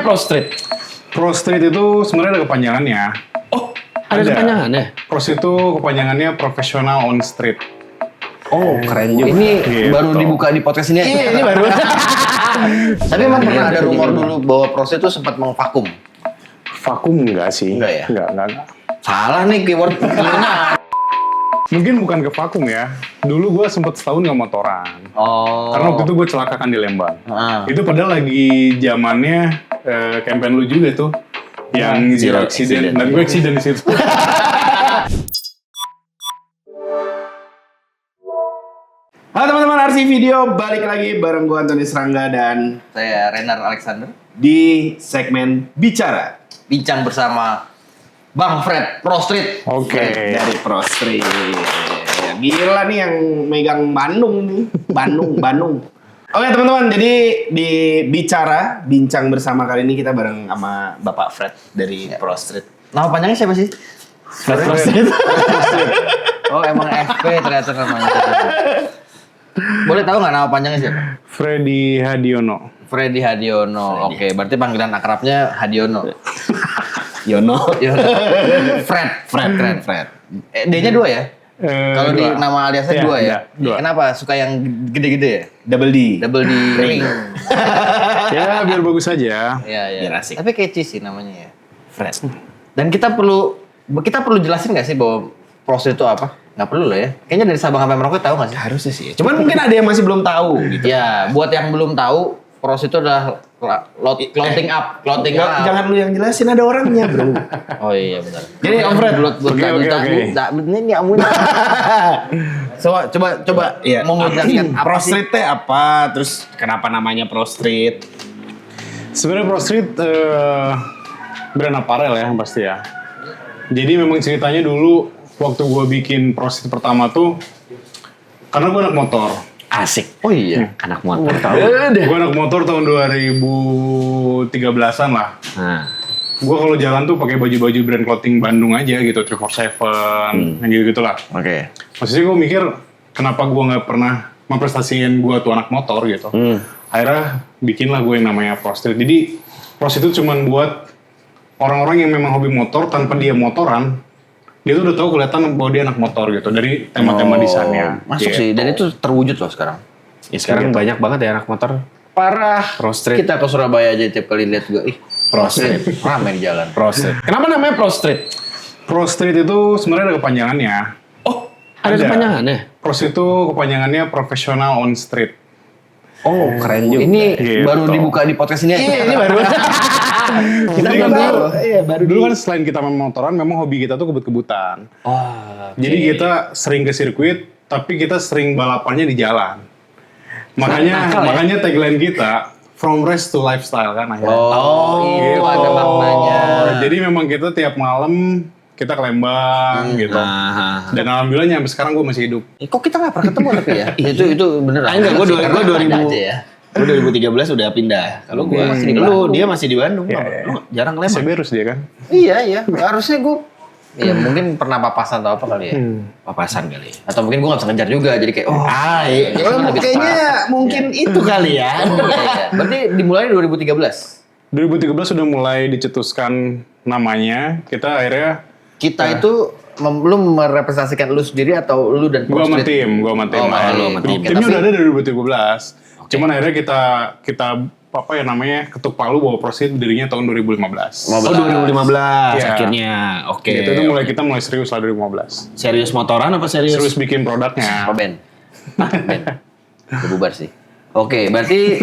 Pro Street? Pro Street itu sebenarnya ada kepanjangannya. Oh, ada kepanjangannya? Pro Street itu kepanjangannya Professional on Street. Oh, keren juga. Ini Gitu. baru dibuka di podcast ini. Iya, ini baru. Tapi emang pernah ada rumor dulu bahwa Pro Street itu sempat mengvakum. Vakum enggak sih? Enggak ya? Enggak. Salah nih keyword. Mungkin bukan ke vakum ya. Dulu gue sempet setahun nggak motoran. Oh. Karena waktu itu gue celakakan di Lembang. Ah. Itu padahal lagi zamannya campaign lu juga tuh. Yang zero accident. Dan gue accident di situ. Halo teman-teman, RC Video balik lagi bareng gue Antoni Serangga dan Saya Renar Alexander. di segmen Bicara Bincang bersama Bang Fred Pro Street. Oke. dari Pro Street. Ya, gila nih yang megang Bandung nih, Bandung. Oke teman-teman, jadi di Bicara Bincang bersama kali ini kita bareng sama Bapak Fred dari Pro Street. Nama panjangnya siapa sih? Fred Pro Street. Oh emang FP ternyata namanya. Boleh tahu nggak nama panjangnya siapa? Freddy Hadiono. Freddy Hadiono. Oke, berarti panggilan akrabnya Hadiono. Yono. Fred. D-nya 2 ya? Kalau di Dua. nama aliasnya Iya, 2 ya? iya, dua. Kenapa? Suka yang gede-gede ya? Double D. Double di ring. Ya biar bagus aja. Iya. Biar asik. Tapi catchy sih namanya ya. Fred. Dan kita perlu jelasin nggak sih bahwa Pro-Street itu apa? Nggak perlu lah ya. Kayaknya dari Sabang sampai Merauke tahu nggak sih? Harusnya sih. Cuman mungkin ada yang masih belum tahu gitu. Ya, buat yang belum tahu, Pro-Street itu adalah clothing up. Jangan lu yang jelasin, ada orangnya, Bro. Oh iya benar. Jadi, Om Fred. Ini amun. Coba Iya. mau menjelaskan apa Pro sih? Street teh apa? Terus kenapa namanya Pro Street? Sebenarnya Pro Street brand apparel ya pasti ya. Jadi memang ceritanya dulu waktu gue bikin Pro Street pertama tuh karena gue anak motor. Asik. Oh iya. Anak motor. Gue anak motor tahun 2013-an lah. Nah, Gue kalau jalan tuh pakai baju-baju brand clothing Bandung aja gitu, 347, yang gitu-gitu lah. oke. Maksudnya gue mikir kenapa gue nggak pernah memprestasiin gue tuh anak motor gitu. Akhirnya bikinlah gue yang namanya Pro Street. Jadi Pro Street itu cuman buat orang-orang yang memang hobi motor tanpa dia motoran, dia tuh udah tahu kelihatan bahwa dia anak motor gitu dari tema-tema desainnya. Masuk Gitu. sih, dan itu terwujud loh sekarang. Ya sekarang banyak banget ya anak motor. Parah. Pro Street. Kita ke Surabaya aja tiap kali lihat juga, Pro Street. ramai di jalan. Pro Street. Kenapa namanya Pro Street? Pro Street itu sebenarnya ada kepanjangannya. Oh, ada kepanjangannya? Pro Street itu kepanjangannya Professional on Street. Oh, keren juga. Ini Gitu. baru dibuka di podcast ini. Iya, ini baru. Kita Jadi kan baru. dulu, Iya, baru dulu kan selain kita main motoran, memang hobi kita tuh kebut-kebutan. Oh, Jadi kita sering ke sirkuit, tapi kita sering balapannya di jalan. Makanya tagline kita from race to lifestyle kan akhirnya. itu ada maknanya. Jadi memang kita tiap malam kita ke Lembang gitu. Dan alhamdulillahnya sampai sekarang gue masih hidup. Kok kita nggak pernah ketemu tapi ya? itu beneran. Enggak, gue Karena 2000 ada aja ya. Gue 2013 udah pindah. Kalau gue Masih di lu Bandung. dia masih di Bandung. Iya, Lu iya. jarang ke Lembang. Seberus dia kan. Iya. Harusnya gue ya mungkin pernah papasan atau apa kali ya. Papasan kali. Atau mungkin gue nggak bisa ngejar juga jadi kayak Iya. Kayaknya mungkin itu kali ya. Iya. Berarti dimulai 2013. 2013 sudah mulai dicetuskan namanya. Kita akhirnya Kita itu lu merepresentasikan lu sendiri atau lu dan gue Pro sama Street? tim, Oh, lu sama tim. Timnya Tapi- udah ada dari 2013. Cuman akhirnya kita apa ya namanya ketuk palu bahwa Pro Street dirinya tahun 2015. Oh 2015 Iya. akhirnya. Oke. Gitu, itu kita mulai serius lah 2015. Serius motoran apa serius? Serius bikin produknya. Apa band? Udah bubar sih. Oke, berarti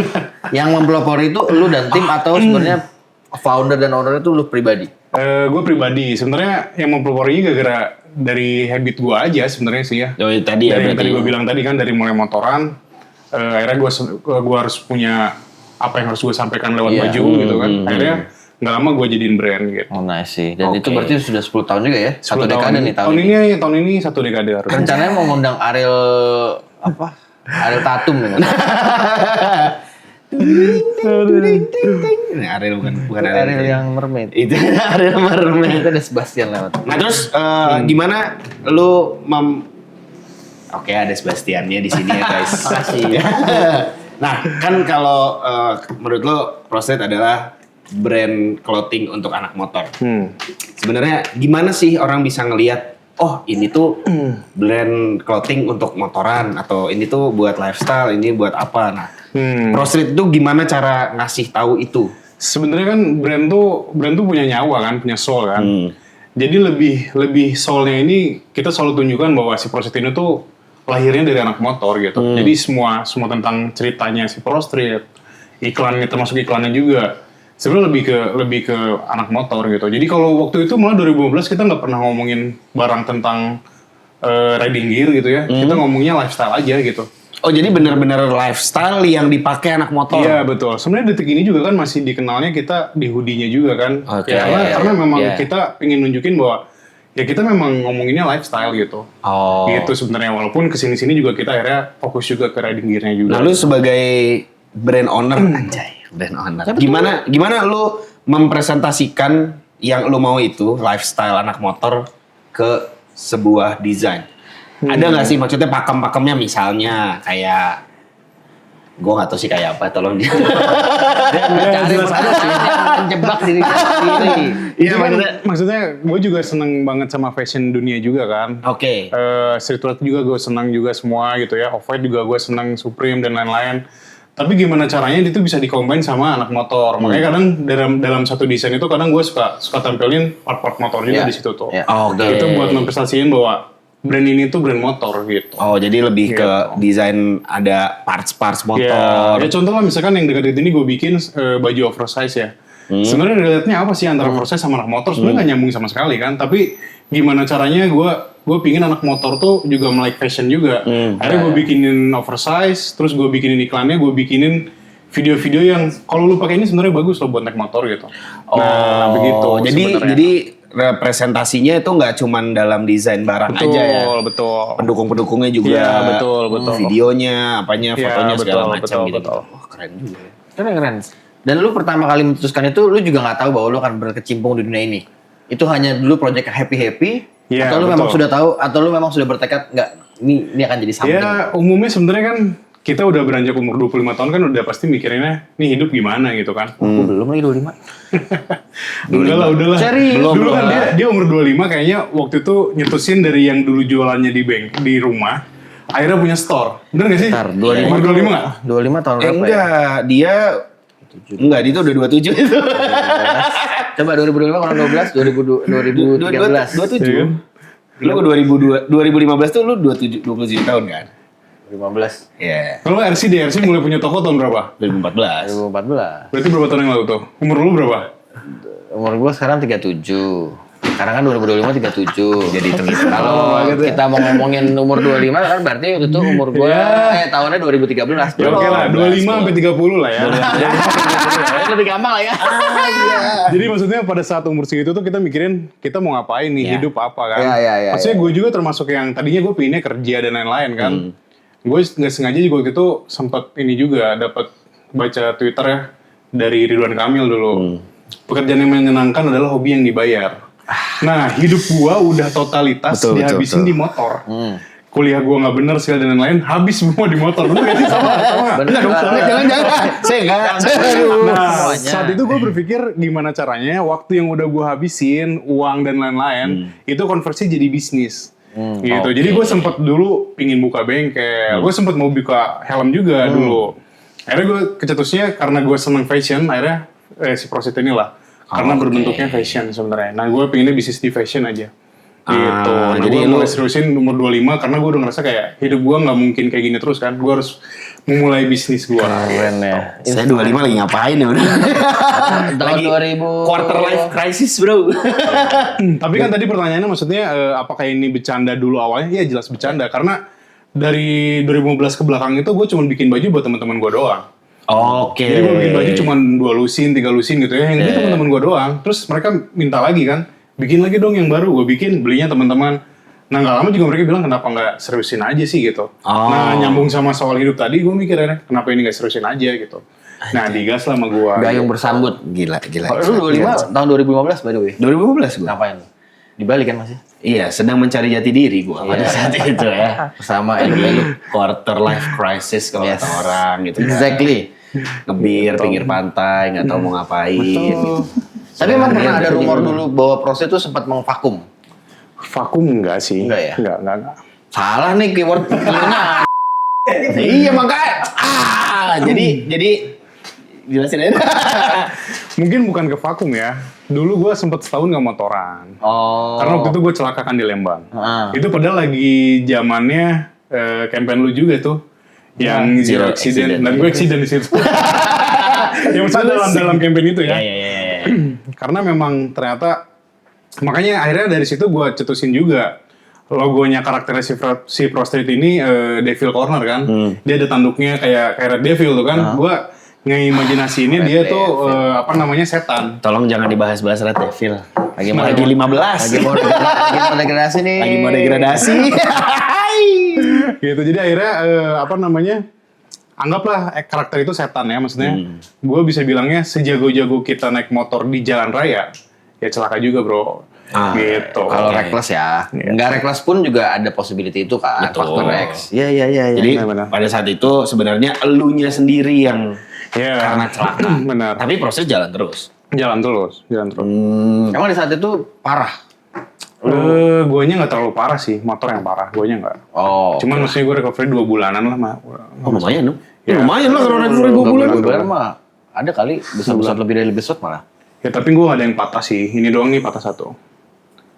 yang mempelopori itu lu dan tim atau sebenarnya founder dan owner itu lu pribadi? Gue pribadi sebenarnya yang mempeloporinya gara-gara dari habit gue aja sebenarnya sih ya. Oh, tadi ya Dari yang berarti. tadi gue bilang tadi kan dari mulai motoran, akhirnya gue harus punya apa yang harus gue sampaikan lewat Iya. baju gitu kan. Akhirnya nggak lama gue jadiin brand gitu. Oh nice sih. Dan itu Oke. berarti sudah 10 tahun juga ya? 10 Satu dekade nih tahun ini. Tahun ini 1 dekade harus. Rencananya mau ngundang Ariel apa? Ariel Tatum nih. Ini Ariel bukan Ariel yang mermaid. Itu Ariel Mermaid. Itu ada Sebastian lewat. Nah terus gimana lu Oke, ada Sebastiannya di sini ya guys. Nah kan kalau menurut lo Pro Street adalah brand clothing untuk anak motor. Sebenarnya gimana sih orang bisa ngelihat, oh ini tuh brand clothing untuk motoran atau ini tuh buat lifestyle, ini buat apa? Nah, Pro Street itu gimana cara ngasih tahu itu? Sebenarnya kan brand tuh punya nyawa kan, punya soul kan. Jadi lebih soulnya ini kita selalu tunjukkan bahwa si Pro Street ini tuh lahirnya dari anak motor gitu. Jadi semua tentang ceritanya si Pro Street, iklannya termasuk iklannya juga. Sebenarnya lebih ke anak motor gitu. Jadi kalau waktu itu malah 2015 kita nggak pernah ngomongin barang tentang riding gear gitu ya. Kita ngomongnya lifestyle aja gitu. Oh jadi benar-benar lifestyle yang dipakai anak motor. Iya betul. Sebenarnya detik ini juga kan masih dikenalnya kita di hoodie-nya juga kan. Oke, Karena memang iya. kita ingin nunjukin bahwa ya kita memang ngomonginnya lifestyle gitu. Oh. Gitu sebenarnya, walaupun kesini-sini juga kita akhirnya fokus juga ke riding gear-nya juga. Lalu sebagai brand owner, anjay, brand owner. Gimana lu mempresentasikan yang lu mau itu lifestyle anak motor ke sebuah desain? Ada nggak sih maksudnya pakem-pakemnya misalnya kayak gue nggak tahu sih kayak apa, tolong dia. Mencari menjebak diri sendiri. Iya maksudnya gue juga seneng banget sama fashion dunia juga kan. Oke. Streetwear juga gue senang juga semua gitu ya. Off-White juga gue senang, Supreme dan lain-lain. Tapi gimana caranya itu bisa dikombin sama anak motor. Makanya kadang dalam satu desain itu kadang gue suka tampilin part-part motor juga di situ tuh. Oke. Itu buat mempresentasiin bahwa brand ini tuh brand motor gitu. Oh jadi lebih ke desain ada parts-parts motor. Ya contoh lah misalkan yang dekat ini gue bikin baju oversize ya. Sebenarnya relate-nya apa sih antara oversize sama anak motor? Sebenarnya nggak nyambung sama sekali kan. Tapi gimana caranya gue pingin anak motor tuh juga melek fashion juga. Akhirnya gue bikinin oversize, terus gue bikinin iklannya, gue bikinin video-video yang kalau lu pakai ini sebenarnya bagus loh buat naik motor gitu. Nah begitu. Jadi representasinya itu nggak cuman dalam desain barang aja ya. Betul. Pendukung-pendukungnya juga. Iya, betul. Videonya, apanya, Iya, fotonya segala betul, macam gitu. betul. Wah, keren juga ya. Keren. Dan lu pertama kali memutuskan itu, lu juga nggak tahu bahwa lu akan berkecimpung di dunia ini. Itu hanya dulu project happy-happy, Iya, atau lu betul. memang sudah tahu, atau lu memang sudah bertekad nggak, ini akan jadi something. Ya umumnya sebenarnya kan kita udah beranjak umur 25 tahun kan udah pasti mikirinnya nih hidup gimana gitu kan. Aku belum lagi 25. Udahlah. Serius? Dulu kan dia umur 25 kayaknya waktu itu nyetusin dari yang dulu jualannya di rumah, akhirnya punya store. Bener gak sih? Bentar, 25 Umur 25 nggak? 25 tahun berapa ya? Enggak, dia udah 27 itu. Coba 2025 kurang 12, 2013. 27. Lu 2015 tuh lu 27 tahun kan? 2015. Iya. Kalau RC mulai punya toko tahun berapa? 2014. 2014. Berarti berapa tahun yang lalu tuh? Umur lu berapa? Umur gue sekarang 37. Sekarang kan 2025 37. Jadi itu kalau kita mau ngomongin umur 25 kan berarti itu umur gue tahunnya 2013. Ya oke lah, 25 sampai 30 lah ya. Lebih gampang lah ya. Jadi maksudnya pada saat umur segitu tuh kita mikirin kita mau ngapain nih, hidup apa kan. Iya, Maksudnya gue juga termasuk yang tadinya gue pinginnya kerja dan lain-lain kan. Gue nggak sengaja juga waktu itu sempat ini juga dapat baca Twitter ya dari Ridwan Kamil dulu. Pekerjaan yang menyenangkan adalah hobi yang dibayar. Nah hidup gue udah totalitas dihabisin di motor. Kuliah gue nggak bener segala dan lain-lain, habis semua di motor. Bener gak sih? Sama. Jangan. Saya enggak. Nah, saat itu gue berpikir gimana caranya waktu yang udah gue habisin, uang dan lain-lain, itu konversi jadi bisnis. Gitu. Jadi gue sempet dulu pingin buka bengkel, gue sempet mau buka helm juga dulu. Akhirnya gue kecetusnya karena gue seneng fashion, akhirnya si Pro Street inilah. Karena berbentuknya fashion sebenarnya. Nah gue pinginnya bisnis di fashion aja. Gitu. Nah, jadi gue mulai seriusin umur 25 karena gue udah ngerasa kayak hidup gue nggak mungkin kayak gini terus kan. Gue harus memulai bisnis gue. Keren ya. Saya 25 lagi ngapain ya udah. Tahun 2000 Quarter life crisis, bro. Tapi kan tadi pertanyaannya maksudnya apakah ini bercanda dulu awalnya? Iya jelas bercanda karena dari 2015 ke belakang itu gue cuma bikin baju buat teman-teman gue doang. Oke. Jadi gue bikin baju cuma 2 lusin, 3 lusin gitu ya. Yang itu teman-teman gue doang. Terus mereka minta lagi kan, bikin lagi dong yang baru. Gue bikin, belinya teman-teman. Nah nggak lama juga mereka bilang kenapa nggak seriusin aja sih gitu. Nah nyambung sama soal hidup tadi, gue mikirnya kenapa ini nggak seriusin aja gitu. Nah digas lah sama gue. Gayung bersambut. Gila. Lu 25 tahun 2015 by the way. 2015 gue. Ngapain? Di Bali kan masih? Iya, sedang mencari jati diri gue pada saat itu ya. Sama elok-elok. Quarter life crisis kalau kata orang gitu kan. Exactly. ngebir pinggir pantai, nggak tahu mau ngapain. Gitu. Tapi emang pernah ada rumor dulu bahwa Prost itu sempat mengvakum. Vakum enggak sih? Enggak ya? Enggak. Salah nih keyword nya. Iya makanya. Jadi jelasin aja. Mungkin bukan ke vakum ya. Dulu gue sempet setahun nggak motoran. Oh. Karena waktu itu gue celakakan di Lembang. Ah. Itu padahal lagi zamannya campaign lu juga tuh. Yang zero accident. Dan gue accident di situ. Yang maksudnya dalam campaign itu ya. Iya. Karena memang ternyata, makanya akhirnya dari situ gue cetusin juga. Logonya karakternya si Pro Street ini Devil Corner kan. Dia ada tanduknya kayak Red Devil tuh kan. Gue ngeimajinasiinnya dia tuh setan. Tolong jangan dibahas-bahas Red Devil. Lagi mau Lagi 15. lagi mau degradasi nih. Lagi mau degradasi. Gitu. Jadi akhirnya anggaplah karakter itu setan ya, maksudnya. Gue bisa bilangnya sejago-jago kita naik motor di jalan raya, ya celaka juga bro. Gitu. Kalau reckless ya, nggak reckless pun juga ada possibility itu kan, Betul. faktor X. Iya. Jadi benar. pada saat itu sebenarnya elunya sendiri yang Ya. karena celaka. Benar. Tapi proses jalan terus. Jalan terus. Emang di saat itu parah. Guanya nggak terlalu parah sih, motor yang parah. Guanya nggak. Oh. Cuman maksudnya gue recovery 2 bulanan lah, Oh, lumayan dong. Ya. Lumayan lah kalau recovery 2 bulan. 2 bulan mah ada kali besar lebih dari besar malah. Ya tapi gue nggak ada yang patah sih. Ini doang nih patah satu.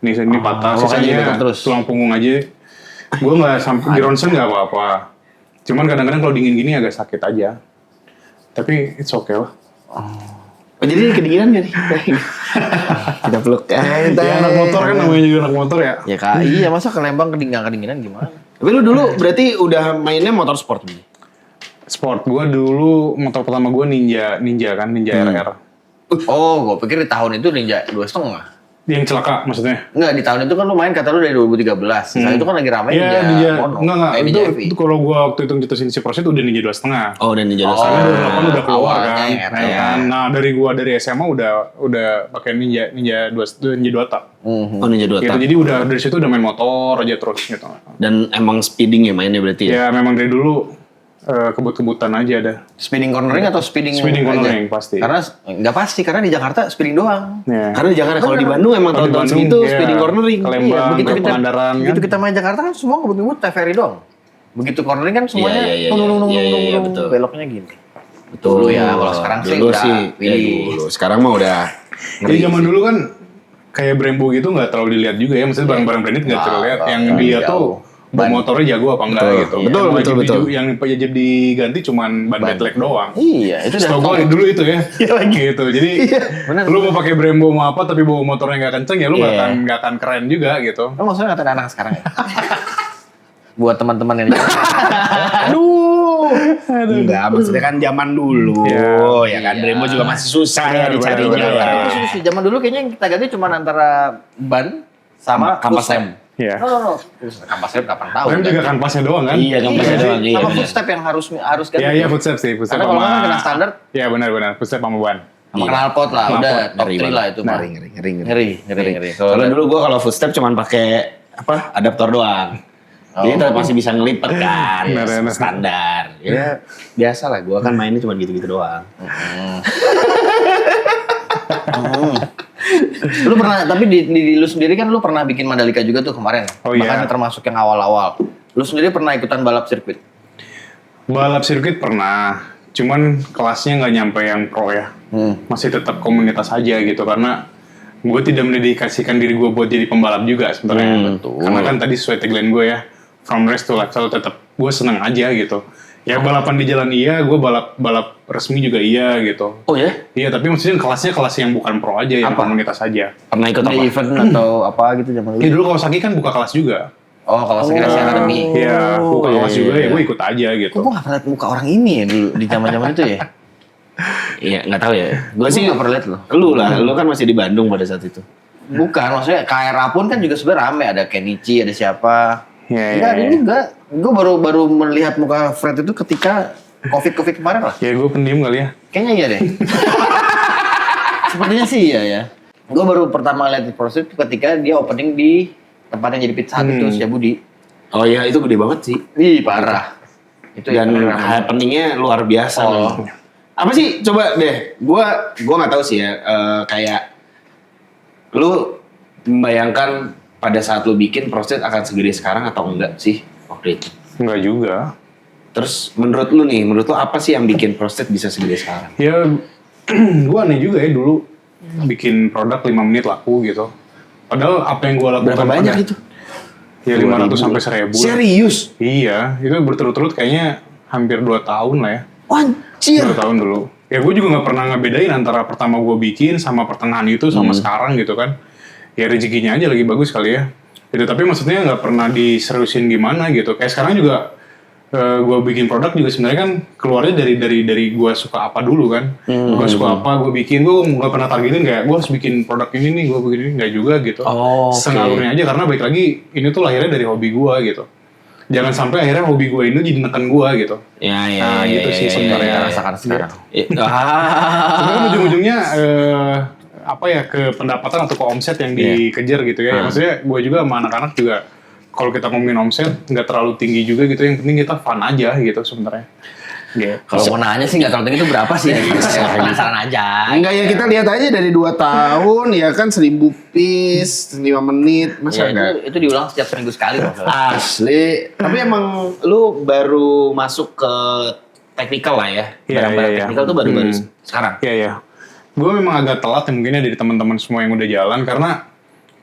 Ini patah, makanya sisanya dekat terus. tulang punggung aja. Gue nggak sampai di ronsen nggak apa-apa. Cuman kadang-kadang kalau dingin gini agak sakit aja. Tapi it's okay lah. Oh, jadi kedinginan gak nih? Kita peluk. Ya anak motor kan namanya juga anak motor ya. Ya kak, iya masa ke Lembang kedinginan gimana? Tapi lu dulu berarti udah mainnya motor sport nih? Sport, gue dulu motor pertama gue Ninja kan, Ninja RR. Oh, gue pikir di tahun itu Ninja 2,5. Yang celaka maksudnya? Enggak, di tahun itu kan lu main kata lu dari 2013. Saat itu kan lagi ramai Iya, Ninja. Ninja Mono. Enggak. Ninja EV. Itu kalau gue waktu itu ngecetusin si Proset udah Ninja 2,5. Oh, dan Ninja Karena 2008 udah keluar awalnya kan. yang Ya kan. Nah, dari SMA udah pakai Ninja 2 tak. Oh, Ninja 2 Gitu, tak. jadi udah dari situ udah main motor aja terus gitu. Dan emang speeding ya mainnya berarti ya? Ya memang dari dulu kebut-kebutan aja ada. Speeding cornering atau speeding Speeding aja? cornering pasti. Karena nggak pasti, karena di Jakarta speeding doang. Ya. Karena di Jakarta, kalau di Bandung emang Kalau di tahun-tahun Bandung, segitu iya. speeding cornering. Ke Lembang, Iya, begitu ke kita Pangandaran begitu kan. kita main Jakarta kan semua ngebut-ngebut TVRI doang. Begitu cornering kan semuanya Iya, nung, betul. beloknya gini. Betul. Dulu ya, kalau sekarang sih Dulu udah sih, pilih. dulu. Sekarang mah udah Jadi zaman dulu kan kayak Brembo gitu nggak terlalu dilihat juga ya, maksudnya barang-barang branded nggak terlalu lihat. Yang dilihat tuh ban motornya jago apa enggak gitu. Betul, Yang wajib betul. Yang wajib diganti cuman ban bedlek doang. Iya, itu Setahu gue dulu itu ya, gitu. Jadi lu mau pakai Brembo mau apa, tapi bawa motornya nggak kenceng ya, lu nggak akan keren juga gitu. Lo maksudnya ngatain anak sekarang ya? Buat teman-teman yang Enggak, maksudnya kan zaman dulu. Ya kan, Brembo juga masih susah ya dicarinya. benar. Zaman dulu kayaknya yang kita ganti cuma antara ban sama kampas footstep. rem. Iya. No. Kampas rem kapan tahu? Rem juga kan pasnya doang kan? Iya, kampasnya doang. Iya, Sama benar. footstep yang harus ganti. Iya, footstep sih, footstep Karena kalau nggak kan kena standar Iya benar, footstep sama ban. sama knalpot lah, Knalpot. udah top Ngeri 3 lah itu. Nah, Ngeri. Soalnya dulu gua kalau footstep cuman pakai adaptor doang. Jadi tetap masih bisa ngelipet kan, Benar, benar. standar. Ya, biasa lah. Gua kan mainnya cuma gitu-gitu doang. Lu pernah, tapi di lu sendiri kan lu pernah bikin Mandalika juga tuh kemarin. Oh, iya. Makanya termasuk yang awal-awal. Lu sendiri pernah ikutan balap sirkuit? Balap sirkuit pernah, cuman kelasnya nggak nyampe yang pro ya. Masih tetap komunitas aja gitu, karena gue tidak mendedikasikan diri gue buat jadi pembalap juga sebenarnya. Karena kan tadi sesuai tagline gue ya, from race to lifestyle, tetap gue senang aja gitu. Ya balapan di jalan iya, gue balap resmi juga iya gitu. Oh ya? Iya, tapi maksudnya kelasnya kelas yang bukan pro aja, yang komunitas aja. Pernah ikut Di apa? event atau apa gitu zaman Ya dulu? dulu Kawasaki kan buka kelas juga. Oh, kalau Sekiranya Academy. Iya, buka kelas juga ya, gue ikut aja gitu. Kok gua nggak pernah liat muka orang ini ya dulu di zaman-zaman itu ya? Iya, nggak tahu ya. Gua sih nggak pernah liat loh. Lu lah, lu kan masih di Bandung pada saat itu. Bukan, maksudnya KRA pun kan juga sebenarnya rame, ada Kenichi, ada siapa. Iya, Enggak, iya, ada juga. Gue baru melihat muka Fred itu ketika COVID kemarin lah. Ya gue pendiam kali ya. Kayaknya iya deh. Sepertinya sih iya ya. Gue baru pertama lihat di proses ketika dia opening di tempat yang jadi Pizza Hut itu, Setiabudi. Oh iya, itu gede banget sih. Ih, parah. Itu Dan yang happeningnya luar biasa. Oh. men. Apa sih? Coba deh. Gua nggak tahu sih ya. Kayak lu membayangkan pada saat lu bikin Prostate akan segede sekarang atau enggak sih waktu itu? Enggak juga. Terus menurut lu apa sih yang bikin Prostate bisa segede sekarang? Ya, gue aneh juga ya dulu bikin produk 5 menit laku gitu. Padahal apa yang gue lakukan Berapa banyak itu? Ya 500 sampai 1000. Serius? Iya, itu berturut-turut kayaknya hampir 2 tahun lah ya. Anjir. 2 tahun dulu. Ya gue juga gak pernah ngebedain antara pertama gue bikin sama pertengahan itu sama sekarang gitu kan. Ya rezekinya aja lagi bagus kali ya. Gitu, tapi maksudnya gak pernah diseriusin gimana gitu. Kayak sekarang juga gue bikin produk juga sebenarnya kan keluarnya dari gue suka apa dulu kan. Gue suka apa, gue bikin. Gue gak pernah targetin kayak gue harus bikin produk ini nih, gue bikin ini. Gak juga gitu. Sengalurnya aja karena balik lagi ini tuh lahirnya dari hobi gue gitu. Jangan sampai akhirnya hobi gue ini jadi neken gue gitu. Ya, gitu sih sebenarnya. Rasakan sekarang. Sebenarnya ujung-ujungnya apa ya ke pendapatan atau ke omset yang dikejar gitu ya. Maksudnya gue juga sama anak-anak juga kalau kita ngomongin omset nggak terlalu tinggi juga gitu. Yang penting kita fun aja gitu sebenarnya. Gitu. Kalau mau nanya sih nggak terlalu tinggi itu berapa sih? Penasaran aja. Enggak ya, kita lihat aja dari 2 tahun ya kan 1000 piece 5 menit masa Ya, itu diulang setiap seminggu sekali. asli. Tapi emang lu baru masuk ke technical lah ya. Iya, Barang-barang iya. technical tuh baru-baru sekarang. Iya. Gue memang agak telat ya mungkin ya dari teman-teman semua yang udah jalan karena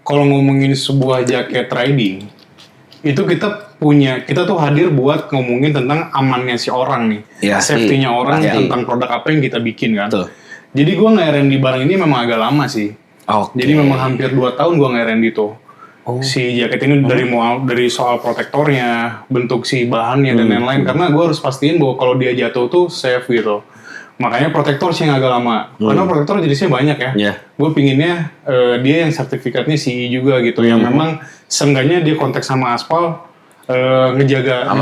kalau ngomongin sebuah jaket riding itu kita tuh hadir buat ngomongin tentang amannya si orang nih, Iya, safety-nya orang pasti. tentang produk apa yang kita bikin kan. Betul. Jadi gue nge-R&D barang ini memang agak lama sih. Oke. Jadi memang hampir 2 tahun gue nge-R&D tuh. Si jaket ini dari soal protektornya, bentuk si bahannya dan lain-lain. Karena gue harus pastiin bahwa kalau dia jatuh tuh safe gitu. Makanya protektor sih yang agak lama. Karena protektor jenisnya banyak ya. Iya. Gue pinginnya dia yang sertifikatnya CE juga gitu. Yang memang seenggaknya dia kontak sama aspal ngejaga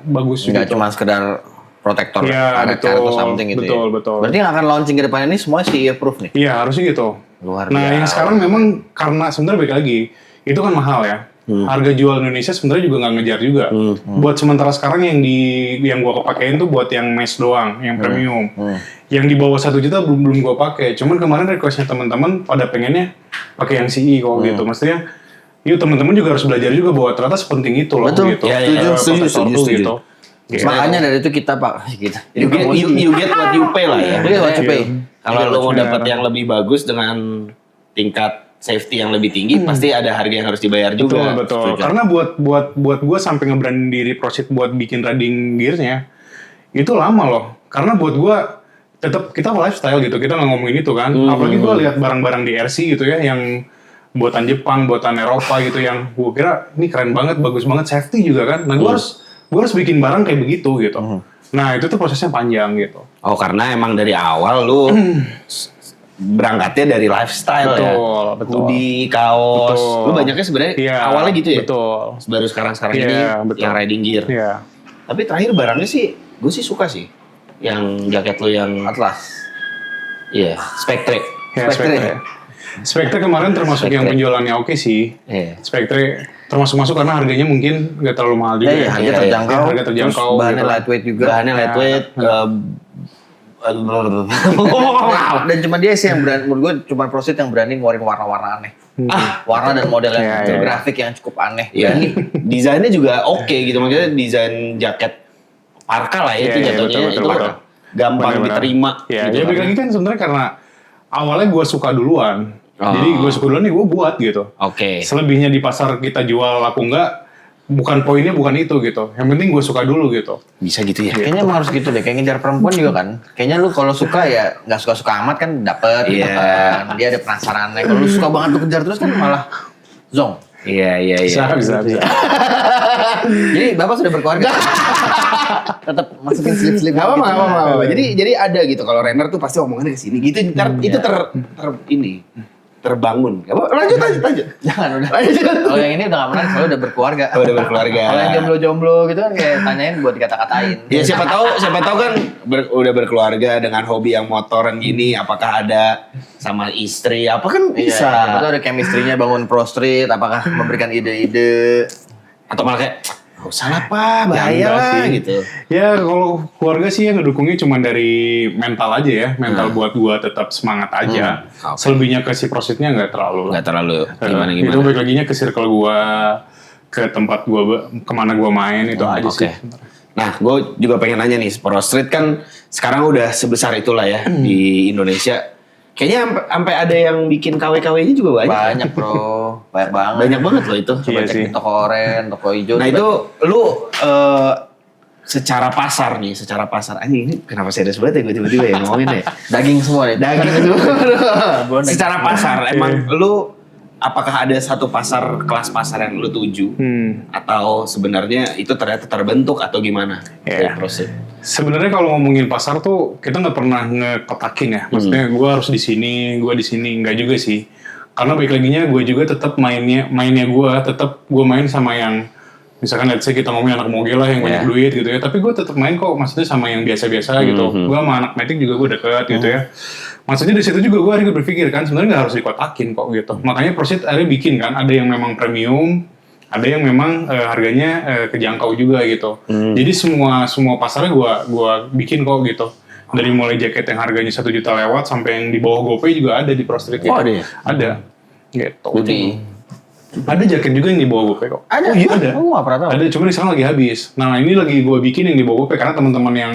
bagus Nggak gitu. cuma sekedar protektor Iya, karet betul. atau something gitu Betul, ya. betul. Berarti yang akan launching ke depan ini semua CE approved nih? Iya harusnya gitu. Luar Nah yang biasa. sekarang memang karena sebenarnya balik lagi itu kan mahal ya. Harga jual Indonesia sebenarnya juga nggak ngejar juga. Buat sementara sekarang yang gua kepakein tuh buat yang mass doang, yang premium. Yang di bawah 1 juta belum gua pakai. Cuman kemarin requestnya teman-teman pada pengennya pakai yang CE kok gitu. Maksudnya, yuk teman-teman juga harus belajar juga bahwa ternyata sepenting itu loh. Betul. Gitu. Ya, ya, Protektor setuju. tuh gitu. Gitu. Makanya dari itu kita kita. You get what you pay lah ya. You get what you pay. Kalau Iya, lu mau benar. dapat yang lebih bagus dengan tingkat safety yang lebih tinggi, pasti ada harga yang harus dibayar juga. Betul. Setuju. Karena buat gue sampai ngebrandin diri Proceed buat bikin riding gearsnya itu lama loh. Karena buat gue tetap kita lifestyle gitu, kita nggak ngomongin itu kan. Apalagi gue lihat barang-barang di RC gitu ya, yang buatan Jepang, buatan Eropa gitu, yang gue kira ini keren banget, bagus banget, safety juga kan. Nah gue harus bikin barang kayak begitu gitu. Nah itu tuh prosesnya panjang gitu. Oh, karena emang dari awal lu berangkatnya dari lifestyle ya. Betul. Hoodie, kaos. Betul. Lu banyaknya sebenarnya Iya, awalnya gitu ya. Betul. Baru sekarang-sekarang Iya, ini betul. yang riding gear. Iya. Tapi terakhir barangnya sih, gue sih suka sih. Yang jaket lu yang Atlas. iya, Spectre. Ya, Spectre. Spectre kemarin termasuk yang penjualannya oke sih. Iya. Spectre termasuk masuk karena harganya mungkin nggak terlalu mahal juga. Iya, harga Iya, terjangkau. harga terjangkau Terus bahannya gitu. lightweight juga. Bahannya lightweight. Dan cuma dia sih yang berani, menurut gue cuma Proceed yang berani ngeluarin warna-warna aneh. Warna dan model yang Iya, iya. grafik yang cukup aneh. Iya, desainnya juga oke gitu. Maksudnya desain jaket parka lah ya, itu Iya, iya, jatuhnya. betul, Itu betul. gampang Benar-benar. diterima. Ya, gitu ya kan. balik lagi kan sebenarnya karena awalnya gue suka duluan. Jadi gue suka duluan nih gue buat gitu. Oke. Selebihnya di pasar kita jual laku enggak, bukan poinnya bukan itu gitu. Yang penting gue suka dulu gitu. Bisa gitu ya. Kayaknya emang harus gitu deh, kayak ngejar perempuan juga kan. Kayaknya lu kalau suka ya nggak suka-suka amat kan dapet gitu Iya. kan. Dia ada penasarannya. Kalau lu suka banget lu kejar terus kan malah zong. Iya. Bisa. Jadi Bapak sudah berkeluarga. Tetap masukin slip-slip. Gak apa-apa, gitu. gak apa-apa. Jadi ada gitu kalau runner tuh pasti omongannya ke sini gitu. Ntar itu terbangun. Gak apa, lanjut. Jangan udah. Lanjut. Kalau yang ini udah gak menarik, soalnya udah berkeluarga. Oh, udah berkeluarga. Kalau yang jomblo-jomblo gitu kan kayak tanyain buat dikata-katain. Ya siapa tahu kan udah berkeluarga dengan hobi yang motoran gini, apakah ada sama istri, apa kan bisa. Iya, betul ada chemistry-nya bangun Pro Street, apakah memberikan ide-ide. Atau malah kayak Gak usah lah Pak, bahaya enggak lah sih. gitu. Ya kalau keluarga sih yang ngedukungnya cuma dari mental aja ya, mental buat gua tetap semangat aja. Oke. Selebihnya ke si prosesnya nggak terlalu. Nggak terlalu Itu gimana-gimana. balik laginya ke circle gua, ke tempat gua, kemana gua main itu aja Oke. sih. Nah, gue juga pengen nanya nih, Pro Street kan sekarang udah sebesar itulah ya di Indonesia. Kayaknya sampai ada yang bikin KW-KW-nya juga banyak. Banyak bro, banyak banget. Banyak banget loh itu. Iya Banyak sih. di toko oren, toko hijau. Nah itu lu secara pasar nih, secara pasar. Anjing ini kenapa serius banget ya gue tiba-tiba ya ngomongin ya. daging semua nih. Daging itu. Secara pasar emang lu apakah ada satu pasar kelas pasar yang lu tuju atau sebenarnya itu ternyata terbentuk atau gimana? Iya. Proses. Sebenarnya kalau ngomongin pasar tuh kita nggak pernah ngekotakin ya. Maksudnya gue harus di sini, gue di sini, nggak juga sih. Karena baik laginya gue juga tetap mainnya gue tetap gue main sama yang misalkan let's say kita ngomongin anak moge lah yang banyak duit gitu ya. Tapi gue tetap main kok maksudnya sama yang biasa-biasa gitu. Gue sama anak metik juga gue deket gitu ya. Maksudnya di situ juga gue akhirnya berpikir kan sebenarnya nggak harus dikotakin kok gitu. Makanya Proceed akhirnya bikin kan ada yang memang premium, ada yang memang harganya kejangkau juga gitu. Jadi semua pasarnya gua bikin kok gitu. Dari mulai jaket yang harganya 1 juta lewat sampai yang di bawah GoPay juga ada di Pro Street gitu. Oh, ada ya? Ada. Gitu. Budi. Ada jaket juga yang di bawah GoPay kok. Ada? Oh, iya ada. Oh, nggak pernah tahu. Ada, cuma sekarang lagi habis. Nah ini lagi gua bikin yang di bawah GoPay karena teman-teman yang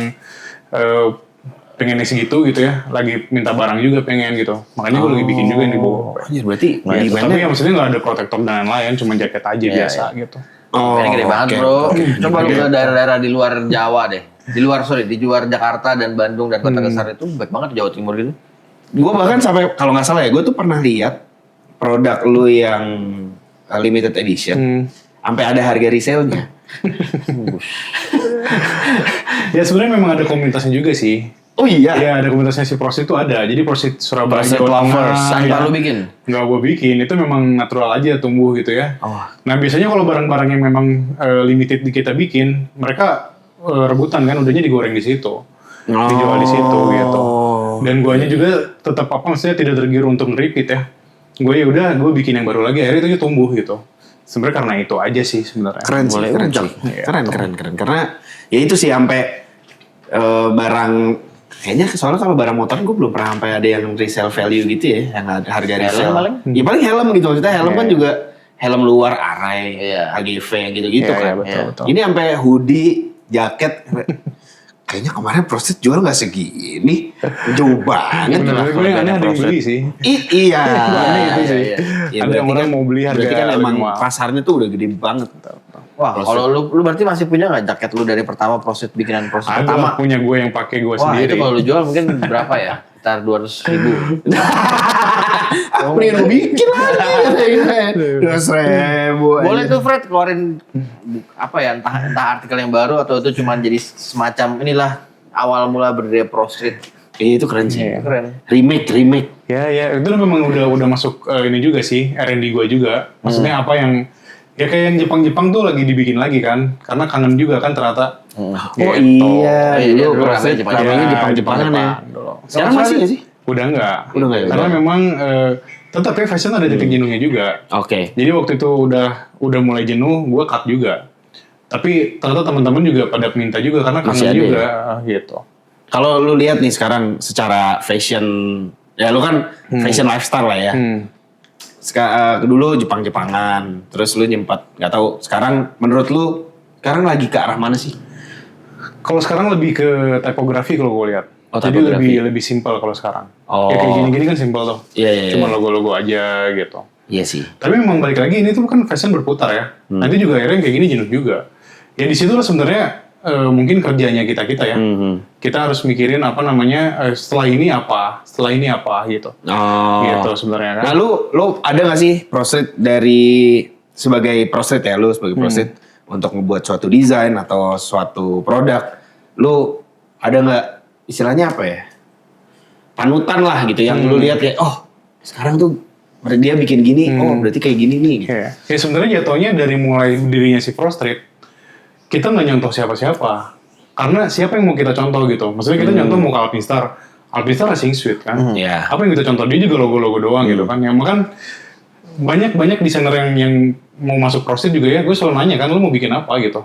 pengen segitu gitu ya, lagi minta barang juga pengen gitu. Makanya gue lagi bikin juga yang di bawah GoPay. Anjir, berarti Gitu. gimana? Tapi ya maksudnya nggak ada protektor dan lain-lain, cuma jaket aja biasa gitu. Oh, Ini gede banget oke. bro. Coba lu ke daerah-daerah di luar Jawa deh. Di luar Jakarta dan Bandung dan kota besar itu baik banget di Jawa Timur gitu. Gue bahkan sampai kalau nggak salah ya, gue tuh pernah lihat produk lu yang limited edition, sampai ada harga resale-nya. Ya sebenarnya memang ada komunitasnya juga sih. Oh iya. Iya ada komunitasnya si Proceed itu ada. Jadi Proceed Surabaya Proceed Jawa Tengah. Lovers. Tanpa ya. lu bikin. Nggak gue bikin, itu memang natural aja tumbuh gitu ya. Oh. Nah biasanya kalau barang-barang yang memang limited kita bikin, mereka rebutan kan, udahnya digoreng di situ, dijual di situ gitu. Dan guanya juga tetap maksudnya tidak tergiur untuk nge-repeat ya. Gue ya udah, gue bikin yang baru lagi, akhirnya itu tumbuh gitu. Sebenarnya karena itu aja sih sebenarnya. Keren sih, Boleh keren ujak. sih. Keren. Karena ya itu sih sampai barang kayaknya soalnya kalau barang motor gue belum pernah sampai ada yang resale value gitu ya, yang ada harga resale. paling? Ya paling helm gitu, maksudnya helm kan juga helm luar Arai, Iya. AGV gitu-gitu Iya, kan. iya, betul. Ini sampai hoodie, jaket. Kayaknya kemarin Proceed jual nggak segini, jauh banget. Bener, gue yang aneh ada yang beli sih. Iya. Aneh itu sih. Ya, Ada yang berarti orang kan- mau beli harga berarti kan lebih emang mahal. pasarnya tuh udah gede banget. Wah, kalau lu berarti masih punya nggak jaket lu dari pertama Proceed bikinan Proceed Ada pertama? lah punya gue yang pakai gue Wah, sendiri. itu kalau lu jual mungkin berapa ya? Sekitar 200.000. Mending lu bikin lagi. 200.000. Boleh tuh Fred keluarin apa ya, entah artikel yang baru atau itu cuma jadi semacam inilah awal mula berdiri Proceed. Itu keren sih. Keren. Remake. Ya itu memang udah masuk ini juga sih R&D gue juga. Maksudnya apa yang ya kayak yang Jepang tuh lagi dibikin lagi kan, karena kangen juga kan ternyata. Oh Iya, iya, dulu dulu ramai Proceed ramenya Jepang-Jepangan ya. dulu. Sekarang masih nggak sih? Udah enggak. Udah nggak ya? Karena memang tetap ya fashion ada titik jenuhnya juga. Oke. Jadi waktu itu udah mulai jenuh, gue cut juga. Tapi ternyata teman-teman juga pada minta juga karena Masih kangen ada juga gitu. Kalau lu lihat nih sekarang secara fashion, ya lu kan fashion lifestyle lah ya. Dulu Jepang-Jepangan, terus lu nyempat nggak tahu. Sekarang menurut lu sekarang lagi ke arah mana sih? Kalau sekarang lebih ke typography kalau gue lihat. Oh, Jadi typography. lebih simpel kalau sekarang. Oh. Ya kayak gini-gini kan simpel tuh. Iya. Cuma logo-logo aja gitu. Iya sih. Tapi memang balik lagi ini tuh kan fashion berputar ya. Nanti juga akhirnya kayak gini jenuh juga. Ya di situ lah sebenarnya mungkin kerjanya kita ya. Kita harus mikirin apa namanya setelah ini apa gitu. Oh. Gitu sebenarnya kan. Nah lu ada nggak sih Proceed dari sebagai Proceed ya, lu sebagai Proceed untuk membuat suatu desain atau suatu produk, lu ada nggak istilahnya apa ya, panutan lah gitu yang lu lihat kayak oh sekarang tuh dia bikin gini, oh berarti kayak gini nih. Gitu. Ya sebenarnya jatuhnya dari mulai dirinya si Pro Street, kita nggak nyontoh siapa-siapa. Karena siapa yang mau kita contoh gitu. Maksudnya kita nyontoh mau ke Alpinstar racing suite kan. Iya. Apa yang kita contoh? Dia juga logo-logo doang gitu kan. Yang makan banyak desainer yang mau masuk Pro Street juga ya, gue selalu nanya kan, lu mau bikin apa gitu.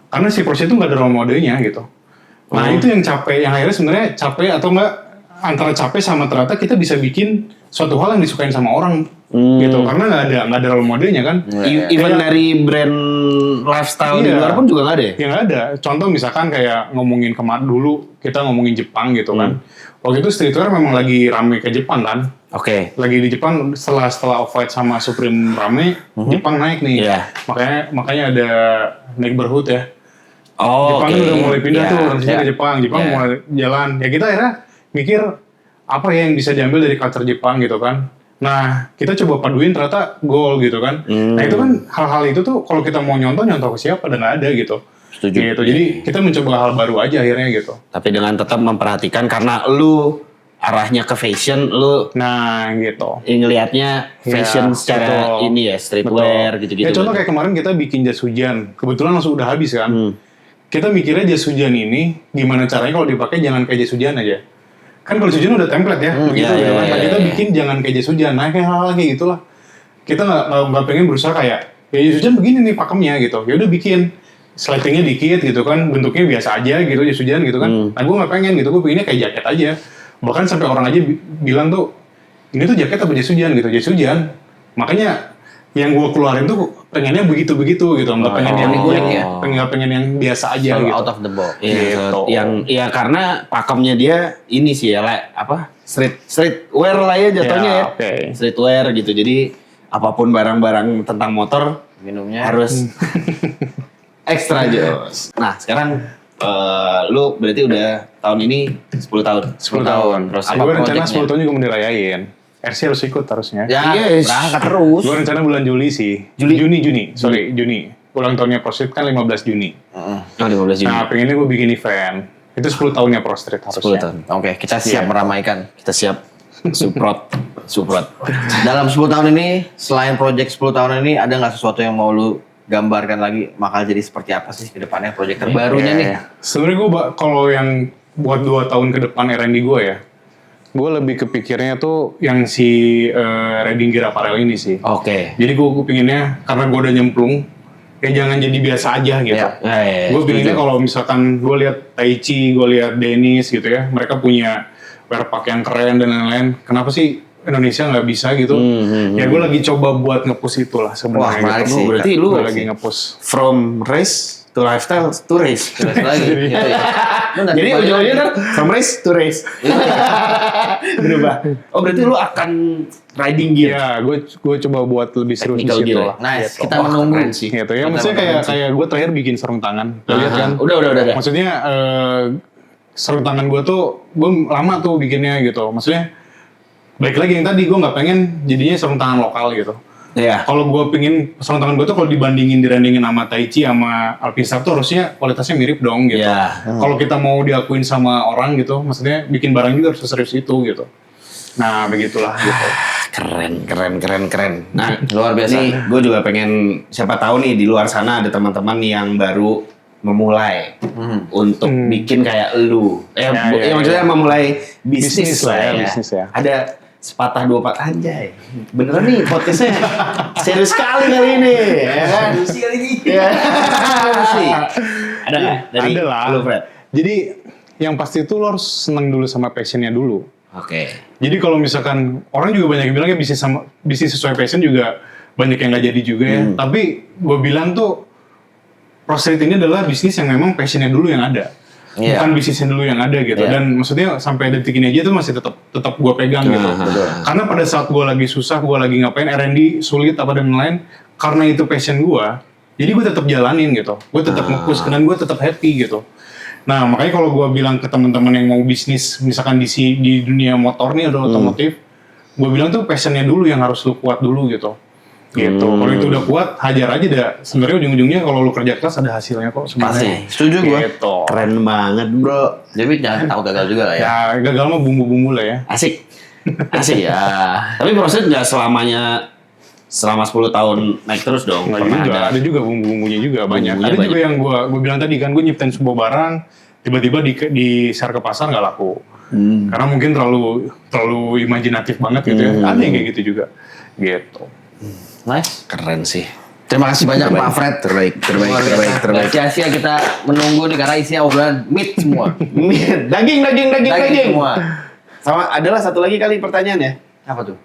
Karena si Prostit itu nggak ada role modelnya gitu. Nah itu yang capek, yang akhirnya sebenarnya capek atau enggak antara capek sama ternyata kita bisa bikin suatu hal yang disukain sama orang gitu. Karena nggak ada role modelnya kan. Even dari brand lifestyle di Iya. luar pun juga nggak ada ya? Ya nggak ada. Contoh misalkan kayak ngomongin dulu kita ngomongin Jepang gitu kan. Waktu itu streetwear memang lagi rame ke Jepang kan. Oke. Lagi di Jepang setelah Off-White sama Supreme rame, Jepang naik nih. Iya. Makanya ada neighborhood ya. Oh, Jepang oke. kan udah mulai pindah Iya, tuh transisi iya. ke Jepang Iya. mulai jalan. Ya kita akhirnya mikir apa ya yang bisa diambil dari culture Jepang gitu kan. Nah kita coba paduin ternyata goal gitu kan. Nah itu kan hal-hal itu tuh kalau kita mau nyontoh ke siapa dan nggak ada gitu. Setuju. Gitu. Jadi kita mencoba hal baru aja akhirnya gitu. Tapi dengan tetap memperhatikan karena lu arahnya ke fashion, lu Nah gitu. ngelihatnya fashion Ya, secara betul. ini ya, streetwear gitu-gitu. Ya contoh kayak kemarin kita bikin jas hujan. Kebetulan langsung udah habis kan. Kita mikirnya jas hujan ini gimana caranya kalau dipakai jangan kayak jas hujan aja. Kan kalau jas hujan udah template ya, begitu iya, gitu kan. iya, Nah, kita iya. bikin jangan kayak jas hujan. Nah kayak hal-hal kayak gitulah. Kita nggak pengen berusaha kayak ya jas hujan begini nih pakemnya gitu. Ya udah bikin slatingnya dikit gitu kan, bentuknya biasa aja gitu jas hujan gitu kan. Nah gue nggak pengen gitu, gue pengennya kayak jaket aja. Bahkan sampai orang aja bilang tuh ini tuh jaket apa jas hujan gitu, jas hujan. Makanya yang gue keluarin tuh pengennya begitu-begitu gitu, nggak pengen yang unik ya? pengen yang biasa aja Selalu gitu. out of the box. Iya, Gitu. yang ya karena pakemnya dia ini sih ya, apa streetwear lah ya jatuhnya Ya, ya, oke. streetwear gitu. Jadi apapun barang-barang tentang motor Minumnya harus ekstra jos. Nah sekarang lu berarti udah tahun ini 10 tahun. 10 tahun. Terus Gue apa rencana projectnya? 10 tahun juga mau dirayain. RC harus ikut harusnya. Ya, Yes. berangkat terus. Gue rencana bulan Juli sih. Juni. Ulang tahunnya Prostreet kan 15 Juni. Oh 15 Juni. Nah, pengennya gue bikin event. Itu 10 tahunnya Prostreet 10 harusnya. tahun. Oke, kita siap meramaikan. Kita siap suprot. Dalam 10 tahun ini, selain project 10 tahun ini, ada nggak sesuatu yang mau lu gambarkan lagi bakal jadi seperti apa sih ke depannya project terbarunya nih? Sebenarnya gue kalau yang buat 2 tahun ke depan R&D gue ya, gue lebih kepikirnya tuh yang si Reading Gear Apparel ini sih. Oke. Jadi gue pinginnya karena gue udah nyemplung, ya jangan jadi biasa aja gitu. Ya. Gue pinginnya kalau misalkan gue lihat Taichi, gue lihat Dennis gitu ya, mereka punya wearpack yang keren dan lain-lain. Kenapa sih Indonesia nggak bisa gitu? Ya gue lagi coba buat nge-push itulah Wah, sebenarnya. menarik gitu. sih. Berarti lu Gue lagi nge-push. from race to lifestyle to race. Terus lagi gitu ya. Benar, Jadi balik ujung-ujungnya lagi. kan from race to race. Berubah. Oh berarti lu akan riding gear. Ya, gue coba buat lebih serius di Technical situ gear lah. Nice, Gitu. kita menunggu. keren sih. Gitu ya, maksudnya kayak gue terakhir bikin sarung tangan. Lo lihat kan? Udah. Maksudnya sarung tangan gue tuh, gue lama tuh bikinnya gitu. Maksudnya, baik lagi yang tadi, gue nggak pengen jadinya sarung tangan lokal gitu. Iya. Kalau gue pengen sarung tangan gue tuh kalau dirandingin sama Taichi sama Alpinstar tuh harusnya kualitasnya mirip dong gitu. Iya. Kalau kita mau diakuin sama orang gitu, maksudnya bikin barang juga harus serius itu gitu. Nah begitulah gitu. Keren. Nah, Luar biasa. Nih, gue juga pengen siapa tahu nih di luar sana ada teman-teman yang baru memulai untuk bikin kayak lu. Ya, Maksudnya memulai bisnis Bisnis lah lah ya, ya. bisnis ya. Ada sepatah dua patah anjay. Beneran nih podcastnya serius sekali kali ini. Ya kan? Diskusi kali ini. Ya. Diskusi. Ada nggak dari Ada lah. lu, Fred? Jadi yang pasti itu lo harus seneng dulu sama passionnya dulu. Oke. Jadi kalau misalkan orang juga banyak yang bilang ya bisnis sesuai passion juga banyak yang nggak jadi juga ya. Tapi gue bilang tuh Prostreet ini adalah bisnis yang memang passionnya dulu yang ada. Iya. Bukan bisnisnya dulu yang ada gitu. Iya. Dan maksudnya sampai detik ini aja tuh masih tetap gue pegang gitu. Karena pada saat gue lagi susah, gue lagi ngapain R&D sulit apa dan lain, karena itu passion gue, jadi gue tetap jalanin gitu. Gue tetap nge-push dan gue tetap happy gitu. Nah makanya kalau gue bilang ke teman-teman yang mau bisnis, misalkan di dunia motor nih atau otomotif, gue bilang tuh passionnya dulu yang harus lu kuat dulu gitu. Gitu. Kalau itu udah kuat, hajar aja dah. Sebenarnya ujung-ujungnya kalau lu kerja keras ada hasilnya kok sebenarnya. Pasti. Setuju gue. Gitu. Keren banget, Bro. Jadi jangan tahu gagal juga lah ya. Ya gagal mah bumbu-bumbu lah ya. Asik ya. Tapi proses nggak selama 10 tahun naik terus dong. Nggak Pernah juga, ada juga bumbu-bumbunya juga banyak. Bumbunya Ada juga banyak. yang gue bilang tadi kan, gue nyiptain sebuah barang, tiba-tiba di share ke pasar nggak laku. Karena mungkin terlalu imajinatif banget gitu ya. Ada yang kayak gitu juga. Gitu. Nice. keren sih. Terima kasih banyak Pak Fred. Terbaik. Luar biasa. Nggak sia-sia kita menunggu nih karena isinya obrolan meat semua. Daging semua. Sama adalah satu lagi kali pertanyaan ya. Apa tuh?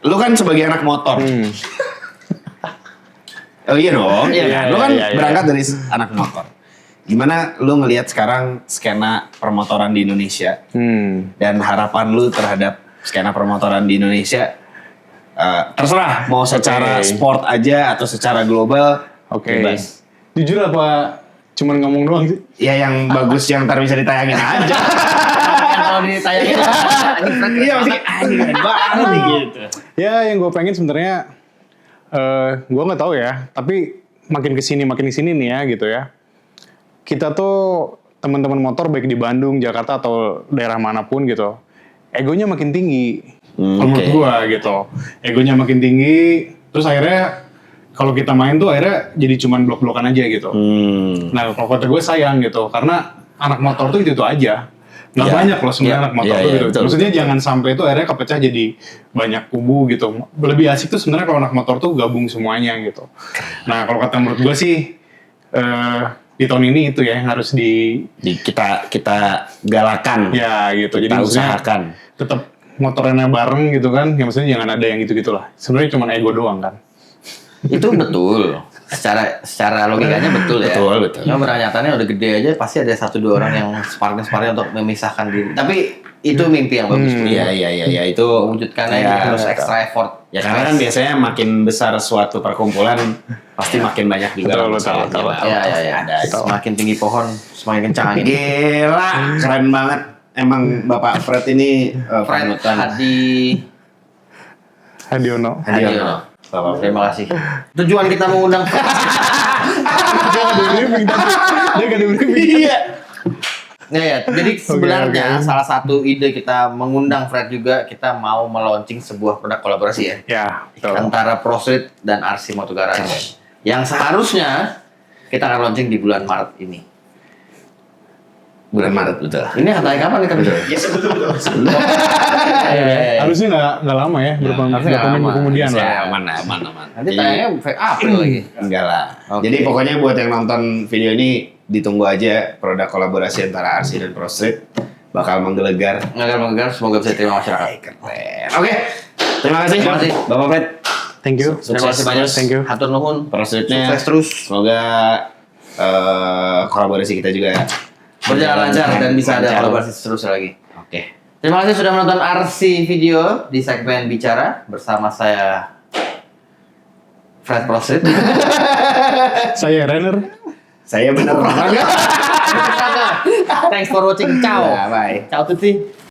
Lu kan sebagai anak motor. Oh iya dong. Iya, Lu kan iya. berangkat dari anak motor. Gimana lu ngelihat sekarang skena permotoran di Indonesia? Dan harapan lu terhadap skena permotoran di Indonesia? Terserah mau secara Oke. sport aja atau secara global. Oke. Bebas. Jujur apa cuman ngomong doang sih? Ya yang bagus yang ntar bisa ditayangin aja. Kalau ditayangin Iya masih keren banget nih gitu. Ya yang gue pengen sebenarnya gue nggak tahu ya, tapi makin kesini nih ya gitu ya. Kita tuh teman-teman motor baik di Bandung, Jakarta atau daerah manapun gitu, egonya makin tinggi. Menurut gue gitu, egonya makin tinggi. Terus akhirnya kalau kita main tuh akhirnya jadi cuman blok-blokan aja gitu. Nah kalau kata gue sayang gitu, karena anak motor tuh itu aja. Nggak banyak loh sebenarnya anak motor tuh gitu. betul, Maksudnya jangan sampai itu akhirnya kepecah jadi banyak kubu gitu. Lebih asik tuh sebenarnya kalau anak motor tuh gabung semuanya gitu. Nah kalau kata menurut gue sih di tahun ini itu ya yang harus Kita galakan. ya gitu. Jadi Kita maksudnya usahakan. tetap motornya bareng gitu kan. Ya maksudnya jangan ada yang gitu-gitulah. Sebenarnya cuma ego doang kan. Itu betul. Secara logikanya betul ya. Betul. Cuma nyatanya udah gede aja pasti ada 1-2 orang yang sparring untuk memisahkan diri. Tapi itu mimpi yang bagus tuh. Iya, itu Mewujudkannya harus extra effort. Ya karena kan biasanya makin besar suatu perkumpulan pasti makin banyak juga. Betul. Iya. Ada. Semakin tinggi pohon, semakin kencang angin. Gila, keren banget. Emang Bapak Fred ini Fred panutan. Hadiono. Hadiono. Terima kasih. Tujuan kita mengundang Dia nggak ada briefing. Iya. ya, jadi sebenarnya salah satu ide kita mengundang Fred juga, kita mau meluncing sebuah produk kolaborasi ya. Ya, betul. Antara ProStreet dan RC Moto Garage. Yang seharusnya kita akan launching di bulan Maret ini. Bulan Maret betul. Ini katanya kapan nih kan? Ya betul. Harusnya nggak lama ya, berapa minggu kemudian lah. Ya, aman. Nanti tayangnya April lagi. Enggak lah. Oke. Jadi pokoknya buat yang nonton video ini ditunggu aja produk kolaborasi antara RC dan ProStreet bakal menggelegar. Mengegar, semoga bisa diterima masyarakat. Keren. Oke. Terima kasih. Terima kasih. Bapak Fred. Thank you. Terima kasih banyak. Thank you. Hatur nuhun. ProStreetnya Sukses terus. semoga kolaborasi kita juga Berjalan lancar dan bisa ada lancar. kolaborasi terus lagi. Oke. Terima kasih sudah menonton RC video di segmen Bicara bersama saya Fred ProStreet. Saya Renner. Saya bener banget. Thanks for watching. Ciao. Ya, bye. Ciao tutti.